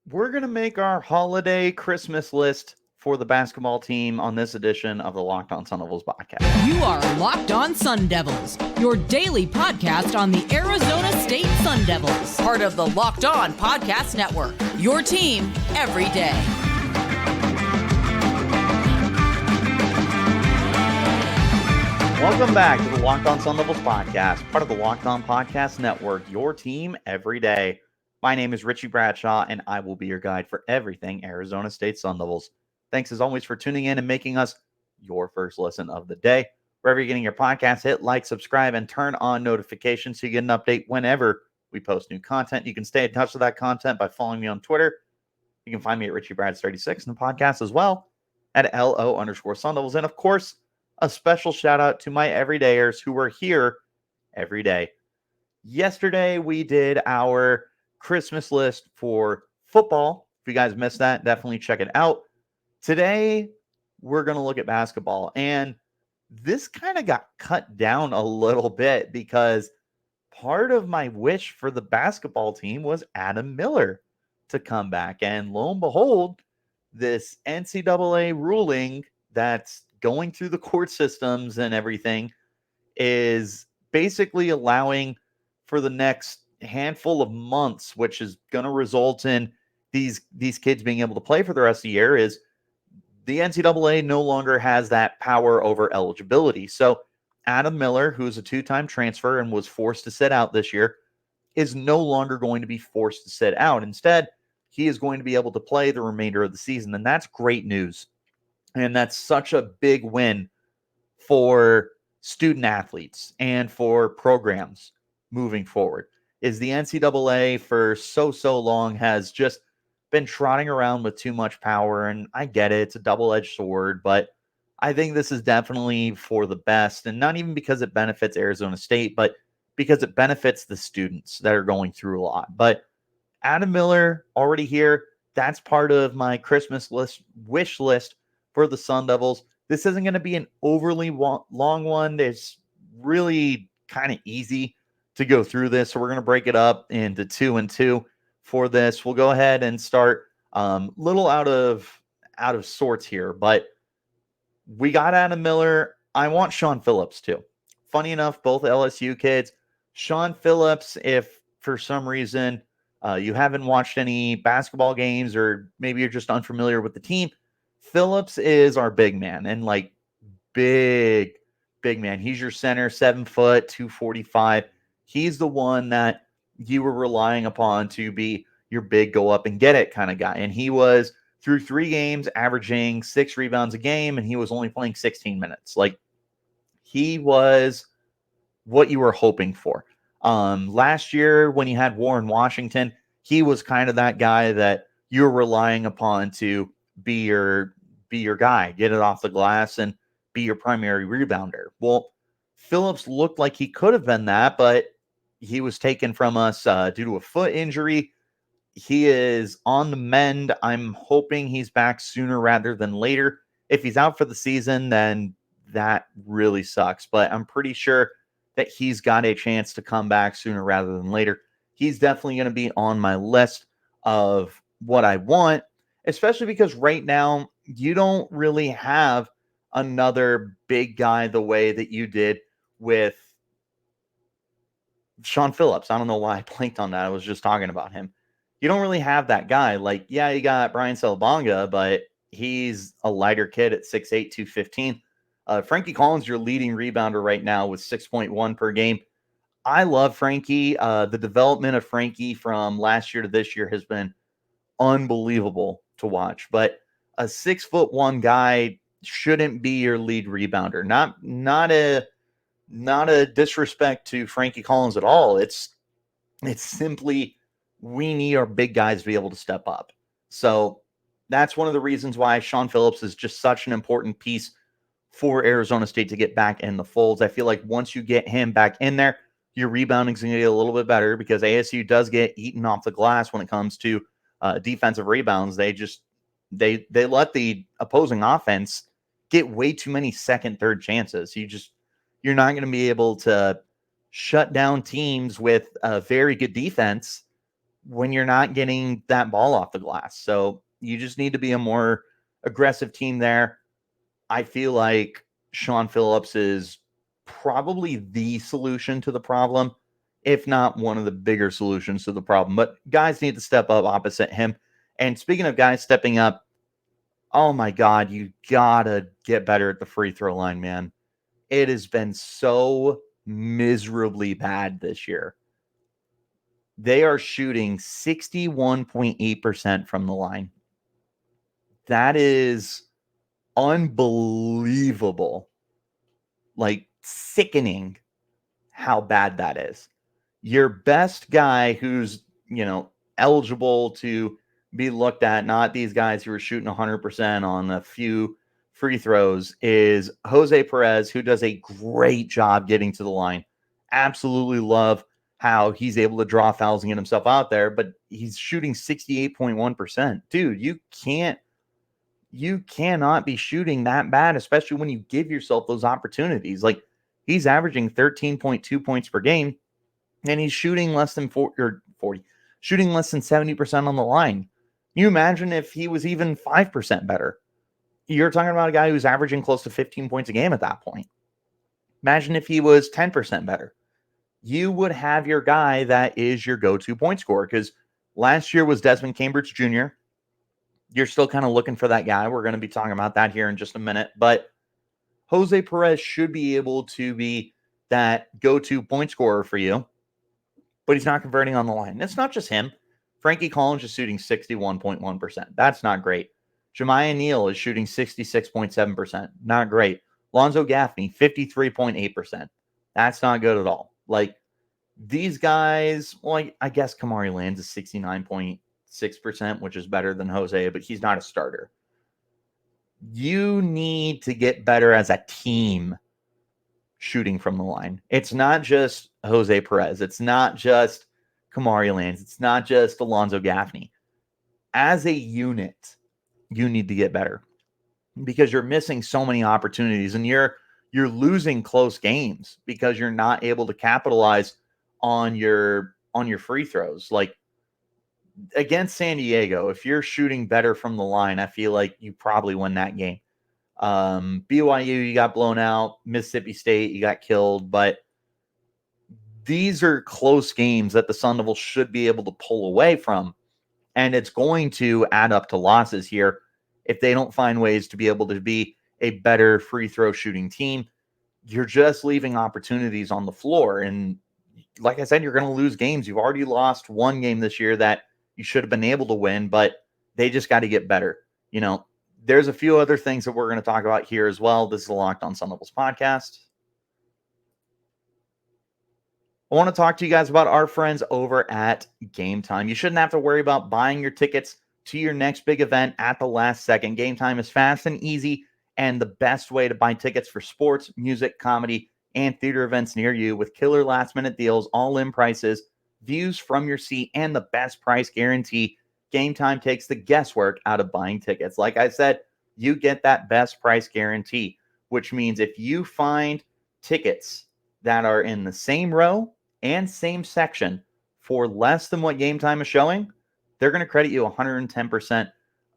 We're going to make our holiday Christmas list for the basketball team on this edition of the Locked On Sun Devils podcast. You are Locked On Sun Devils, your daily podcast on the Arizona State Sun Devils, part of the Locked On Podcast Network, your team every day. Welcome back to the Locked On Sun Devils podcast, part of the Locked On Podcast Network, your team every day. My name is Richie Bradshaw, and I will be your guide for everything Arizona State Sun Devils. Thanks as always for tuning in and making us your first listen of the day. Wherever you're getting your podcast, hit like, subscribe, and turn on notifications so you get an update whenever we post new content. You can stay in touch with that content by following me on Twitter. You can find me at RichieBrads36 in the podcast as well at LO_Sun Devils. And of course, a special shout out to my everydayers who are here every day. Yesterday, we did our Christmas list for football. If you guys missed that, definitely check it out. Today, we're going to look at basketball. And this kind of got cut down a little bit because part of my wish for the basketball team was Adam Miller to come back. And lo and behold, this NCAA ruling that's going through the court systems and everything is basically allowing for the next handful of months, which is going to result in these kids being able to play for the rest of the year, is the NCAA no longer has that power over eligibility. So Adam Miller, who's a two-time transfer and was forced to sit out this year, is no longer going to be forced to sit out. Instead, he is going to be able to play the remainder of the season, and that's great news. And that's such a big win for student athletes and for programs moving forward. Is the NCAA for so long has just been trotting around with too much power, and I get it, it's a double-edged sword, but I think this is definitely for the best, and not even because it benefits Arizona State, but because it benefits the students that are going through a lot. But Adam Miller already here. That's part of my Christmas wish list for the Sun Devils. This isn't going to be an overly long one. It's really kind of easy to go through this. So we're going to break it up into 2 and 2 for this. We'll go ahead and start little out of sorts here, but we got Adam Miller. I want Shawn Phillips too. Funny enough, both LSU kids. Shawn Phillips, if for some reason you haven't watched any basketball games or maybe you're just unfamiliar with the team, Phillips is our big man, and like big man. He's your center, 7 foot, 245. He's the one that you were relying upon to be your big go up and get it kind of guy. And he was through 3 games averaging 6 rebounds a game, and he was only playing 16 minutes. Like, he was what you were hoping for. Last year when you had Warren Washington, he was kind of that guy that you're relying upon to be your guy, get it off the glass and be your primary rebounder. Well, Phillips looked like he could have been that, but he was taken from us due to a foot injury. He is on the mend. I'm hoping he's back sooner rather than later. If he's out for the season, then that really sucks. But I'm pretty sure that he's got a chance to come back sooner rather than later. He's definitely going to be on my list of what I want, especially because right now you don't really have another big guy the way that you did with Shawn Phillips. I don't know why I blanked on that. I was just talking about him. You don't really have that guy. Like, yeah, you got Brian Salabanga, but he's a lighter kid at 6'8", 215. Frankie Collins, your leading rebounder right now with 6.1 per game. I love Frankie. The development of Frankie from last year to this year has been unbelievable to watch. But a 6'1" guy shouldn't be your lead rebounder. Not a disrespect to Frankie Collins at all. It's simply we need our big guys to be able to step up. So that's one of the reasons why Shawn Phillips is just such an important piece for Arizona State to get back in the folds. I feel like once you get him back in there, your rebounding is going to get a little bit better because ASU does get eaten off the glass when it comes to defensive rebounds. They let the opposing offense get way too many second, third chances. You're not going to be able to shut down teams with a very good defense when you're not getting that ball off the glass. So you just need to be a more aggressive team there. I feel like Shawn Phillips is probably the solution to the problem, if not one of the bigger solutions to the problem. But guys need to step up opposite him. And speaking of guys stepping up, oh my God, you gotta get better at the free throw line, man. It has been so miserably bad this year. They are shooting 61.8% from the line. That is unbelievable. Like, sickening how bad that is. Your best guy who's, eligible to be looked at, not these guys who are shooting 100% on a few free throws, is Jose Perez, who does a great job getting to the line. Absolutely love how he's able to draw fouls and get himself out there, but he's shooting 68.1%. Dude, you cannot be shooting that bad, especially when you give yourself those opportunities. Like, he's averaging 13.2 points per game, and he's shooting less than 40, shooting less than 70% on the line. Can you imagine if he was even 5% better? You're talking about a guy who's averaging close to 15 points a game at that point. Imagine if he was 10% better. You would have your guy that is your go-to point scorer, because last year was Desmond Cambridge Jr. You're still kind of looking for that guy. We're going to be talking about that here in just a minute. But Jose Perez should be able to be that go-to point scorer for you, but he's not converting on the line. It's not just him. Frankie Collins is shooting 61.1%. That's not great. Jemiah Neal is shooting 66.7%. Not great. Lonzo Gaffney, 53.8%. That's not good at all. Like, these guys, well, I guess Kamari Lands is 69.6%, which is better than Jose, but he's not a starter. You need to get better as a team shooting from the line. It's not just Jose Perez. It's not just Kamari Lands. It's not just Alonzo Gaffney. As a unit, you need to get better, because you're missing so many opportunities, and you're losing close games because you're not able to capitalize on your free throws. Like, against San Diego, if you're shooting better from the line, I feel like you probably win that game. BYU, you got blown out. Mississippi State, you got killed. But these are close games that the Sun Devils should be able to pull away from. And it's going to add up to losses here if they don't find ways to be able to be a better free throw shooting team. You're just leaving opportunities on the floor. And like I said, you're going to lose games. You've already lost one game this year that you should have been able to win, but they just got to get better. There's a few other things that we're going to talk about here as well. This is the Locked On Sun Devils podcast. I want to talk to you guys about our friends over at Game Time. You shouldn't have to worry about buying your tickets to your next big event at the last second. Game Time is fast and easy, and the best way to buy tickets for sports, music, comedy, and theater events near you, with killer last-minute deals, all-in prices, views from your seat, and the best price guarantee. Game Time takes the guesswork out of buying tickets. Like I said, you get that best price guarantee, which means if you find tickets that are in the same row and same section for less than what Game Time is showing, they're going to credit you 110%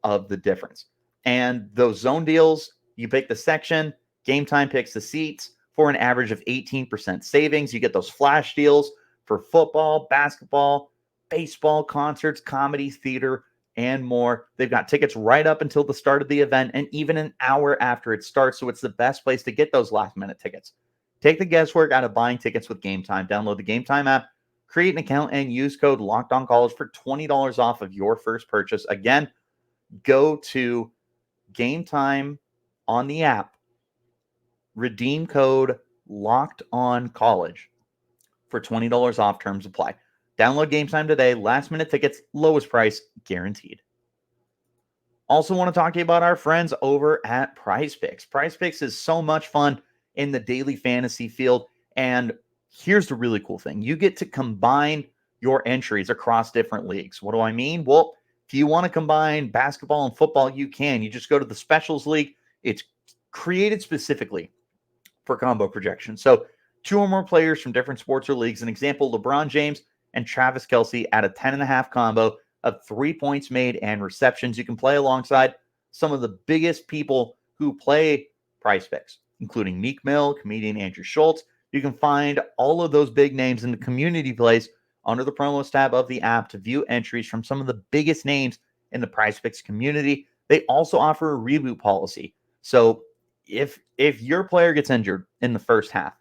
of the difference. And those zone deals, you pick the section, Game Time picks the seats for an average of 18% savings. You get those flash deals for football, basketball, baseball, concerts, comedy, theater, and more. They've got tickets right up until the start of the event and even an hour after it starts. So it's the best place to get those last-minute tickets. Take the guesswork out of buying tickets with Game Time. Download the Game Time app, create an account, and use code LOCKEDONCollege for $20 off of your first purchase. Again, go to Game Time on the app, redeem code LOCKEDONCollege for $20 off. Terms apply. Download Game Time today. Last-minute tickets, lowest price guaranteed. Also want to talk to you about our friends over at Prize Picks. Prize Picks is so much fun in the daily fantasy field. And here's the really cool thing. You get to combine your entries across different leagues. What do I mean? Well, if you want to combine basketball and football, you can. You just go to the Specials League. It's created specifically for combo projection. So 2 or more players from different sports or leagues. An example, LeBron James and Travis Kelce at a 10.5 combo of 3 points made and receptions. You can play alongside some of the biggest people who play Prize Picks, including Meek Mill, comedian Andrew Schultz. You can find all of those big names in the community place under the promos tab of the app to view entries from some of the biggest names in the Prize Picks community. They also offer a reboot policy. So if your player gets injured in the first half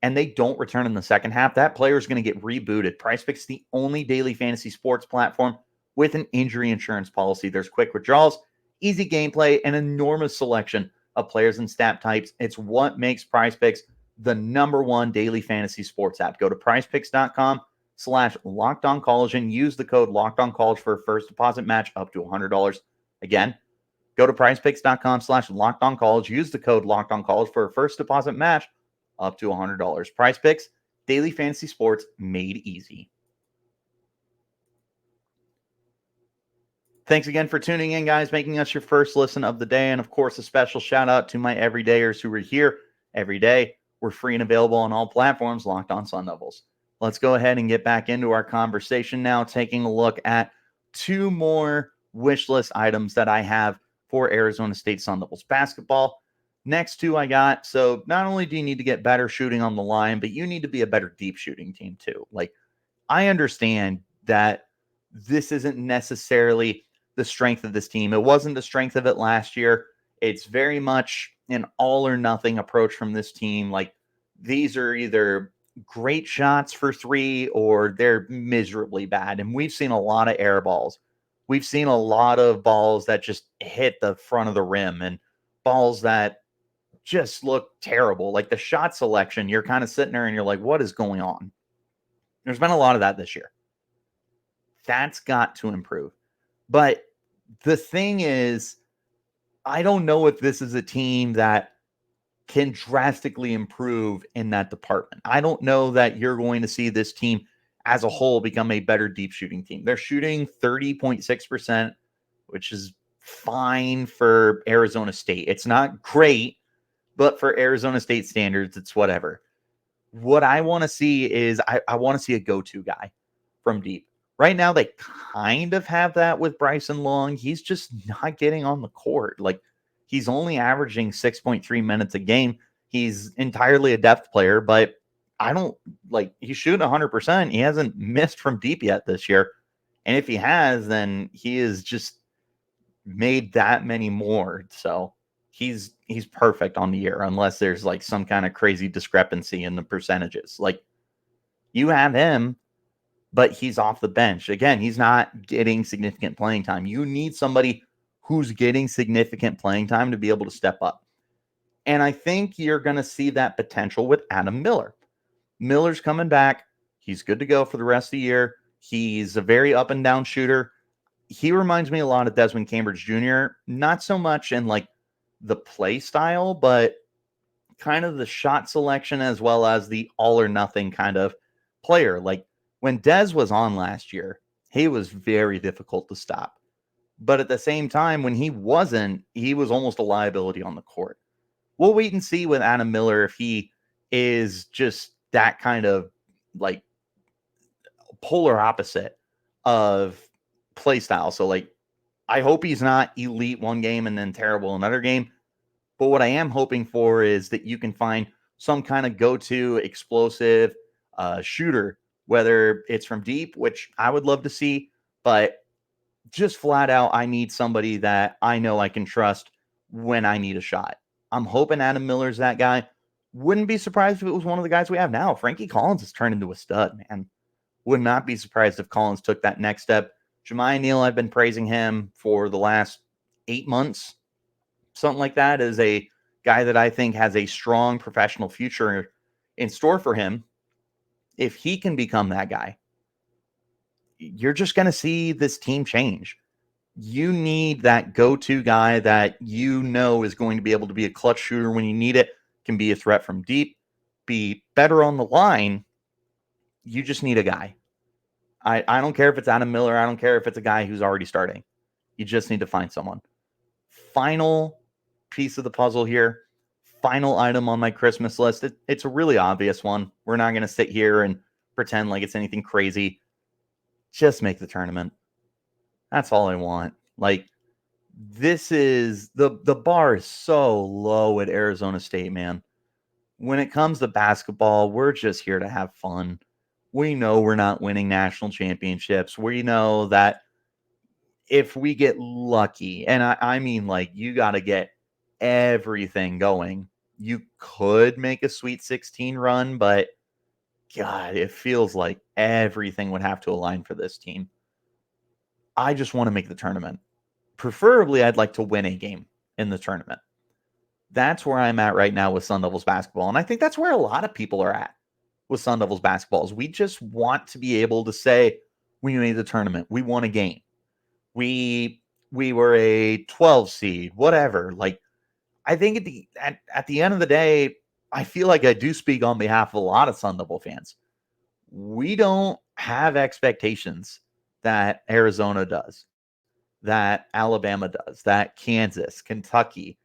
and they don't return in the second half, that player is going to get rebooted. Prize Picks is the only daily fantasy sports platform with an injury insurance policy. There's quick withdrawals, easy gameplay, an enormous selection of players and stat types. It's what makes Prize Picks the #1 daily fantasy sports app. Go to prizepicks.com/lockedoncollege and use the code lockedoncollege for a first deposit match up to $100. Again, go to prizepicks.com/lockedoncollege, use the code lockedoncollege for a first deposit match up to $100. Prize Picks, daily fantasy sports made easy. Thanks again for tuning in, guys, making us your first listen of the day. And of course, a special shout out to my everydayers who are here every day. We're free and available on all platforms, Locked On Sun Devils. Let's go ahead and get back into our conversation now, taking a look at 2 more wish list items that I have for Arizona State Sun Devils basketball. Next 2 I got. So not only do you need to get better shooting on the line, but you need to be a better deep shooting team too. Like, I understand that this isn't necessarily the strength of this team. It wasn't the strength of it last year. It's very much an all or nothing approach from this team. Like, these are either great shots for 3 or they're miserably bad. And we've seen a lot of air balls. We've seen a lot of balls that just hit the front of the rim and balls that just look terrible. Like, the shot selection, you're kind of sitting there and you're like, what is going on? There's been a lot of that this year. That's got to improve. But the thing is, I don't know if this is a team that can drastically improve in that department. I don't know that you're going to see this team as a whole become a better deep shooting team. They're shooting 30.6%, which is fine for Arizona State. It's not great, but for Arizona State standards, it's whatever. What I want to see is I want to see a go-to guy from deep. Right now, they kind of have that with Bryson Long. He's just not getting on the court. Like, he's only averaging 6.3 minutes a game. He's entirely a depth player, but I don't like, he's shooting 100%. He hasn't missed from deep yet this year. And if he has, then he has just made that many more. So he's perfect on the year, unless there's like some kind of crazy discrepancy in the percentages. Like, you have him, but he's off the bench. Again, he's not getting significant playing time. You need somebody who's getting significant playing time to be able to step up. And I think you're going to see that potential with Adam Miller. Miller's coming back. He's good to go for the rest of the year. He's a very up and down shooter. He reminds me a lot of Desmond Cambridge Jr. Not so much in like the play style, but kind of the shot selection as well as the all or nothing kind of player. Like, when Dez was on last year, he was very difficult to stop. But at the same time, when he wasn't, he was almost a liability on the court. We'll wait and see with Adam Miller if he is just that kind of like polar opposite of play style. So, like, I hope he's not elite one game and then terrible another game. But what I am hoping for is that you can find some kind of go-to explosive shooter, whether it's from deep, which I would love to see, but just flat out, I need somebody that I know I can trust when I need a shot. I'm hoping Adam Miller's that guy. Wouldn't be surprised if it was one of the guys we have now. Frankie Collins has turned into a stud, man. Would not be surprised if Collins took that next step. Jemiah Neal, I've been praising him for the last 8 months. Something like that, is a guy that I think has a strong professional future in store for him. If he can become that guy, you're just going to see this team change. You need that go-to guy that you know is going to be able to be a clutch shooter when you need it, can be a threat from deep, be better on the line. You just need a guy. I don't care if it's Adam Miller. I don't care if it's a guy who's already starting. You just need to find someone. Final piece of the puzzle here. Final item on my Christmas list. It's a really obvious one. We're not going to sit here and pretend like it's anything crazy. just make the tournament. That's all I want. Like, this is the bar is so low at Arizona State, man. When it comes to basketball, we're just here to have fun. We know we're not winning national championships. We know that if we get lucky, and I mean, like, you got to get everything going, you could make a Sweet 16 run, but God, it feels like everything would have to align for this team. I just want to make the tournament. Preferably, I'd like to win a game in the tournament. That's where I'm at right now with Sun Devils basketball. And I think that's where a lot of people are at with Sun Devils basketball. Is we just want to be able to say, we made the tournament. We won a game. We were a 12 seed, whatever. Like, I think at the end of the day, I feel like I do speak on behalf of a lot of Sun Devil fans. We don't have expectations that Arizona does, that Alabama does, that Kansas, Kentucky,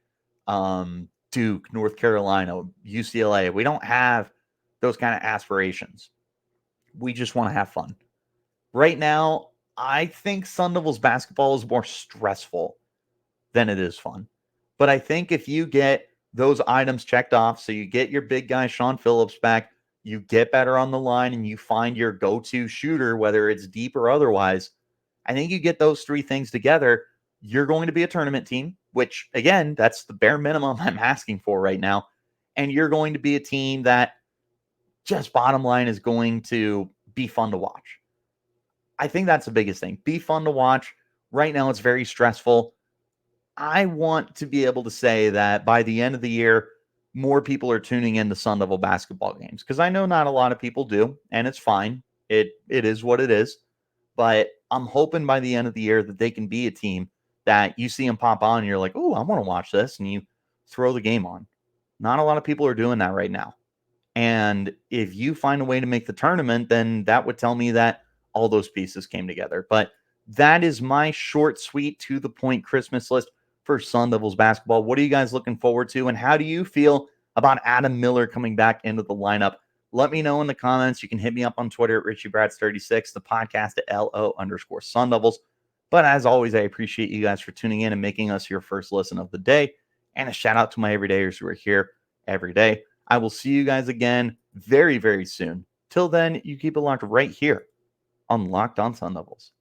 Duke, North Carolina, UCLA. We don't have those kind of aspirations. We just want to have fun. Right now, I think Sun Devils basketball is more stressful than it is fun. But I think if you get those items checked off, so you get your big guy Shawn Phillips back, you get better on the line, and you find your go-to shooter, whether it's deep or otherwise, I think you get those three things together, you're going to be a tournament team, which, again, that's the bare minimum I'm asking for right now. And you're going to be a team that, just bottom line, is going to be fun to watch. I think that's the biggest thing. Be fun to watch. Right now, it's very stressful. I want to be able to say that by the end of the year, more people are tuning into Sun Devil basketball games, because I know not a lot of people do, and it's fine. It is what it is. But I'm hoping by the end of the year that they can be a team that you see them pop on and you're like, oh, I want to watch this, and you throw the game on. Not a lot of people are doing that right now. And if you find a way to make the tournament, then that would tell me that all those pieces came together. But that is my short, sweet, to the point Christmas list for Sun Devils basketball. What are you guys looking forward to? And how do you feel about Adam Miller coming back into the lineup? Let me know in the comments. You can hit me up on Twitter at RichieBrads36, the podcast at LO_Sun Devils. But as always, I appreciate you guys for tuning in and making us your first listen of the day. And a shout out to my everydayers who are here every day. I will see you guys again very, very soon. Till then, you keep it locked right here on Locked On Sun Devils.